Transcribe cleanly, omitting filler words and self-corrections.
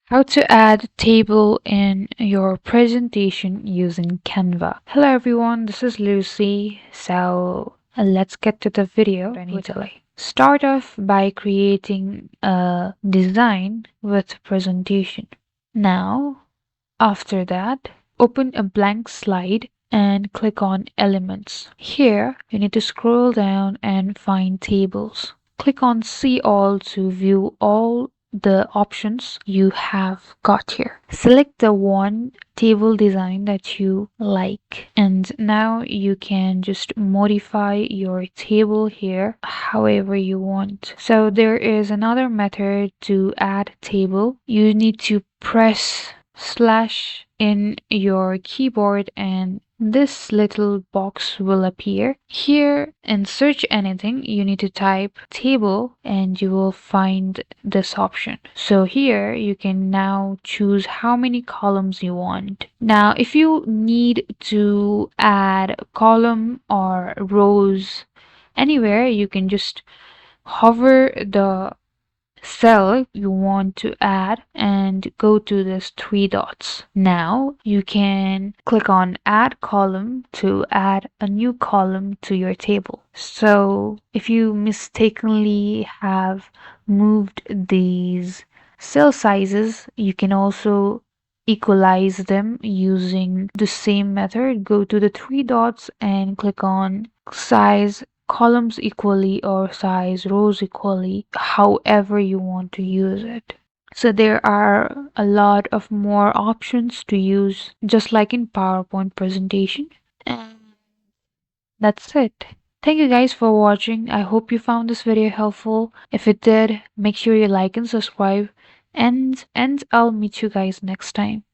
How to add table in your presentation using Canva. Hello everyone, this is Lucy. Let's get to the video. Start off by creating a design with presentation. Now, after that, open a blank slide and click on Elements. Here, you need to scroll down and find Tables. Click on See All to view all the options you have got here. Select the one table design that you like, and now you can just modify your table here however you want. So there is another method to add table. You need to press slash in your keyboard and this little box will appear. Here in search anything, you need to type table and you will find this option. So here you can now choose how many columns you want. Now, if you need to add column or rows anywhere, you can just hover the cell you want to add and go to this three dots. Now you can click on add column to add a new column to your table. So if you mistakenly have moved these cell sizes, you can also equalize them using the same method. Go to the three dots and click on size columns equally or size rows equally, however you want to use it. So there are a lot of more options to use, just like in PowerPoint presentation. And that's it. Thank you guys for watching. I hope you found this video helpful. If it did, make sure you like and subscribe. And I'll meet you guys next time.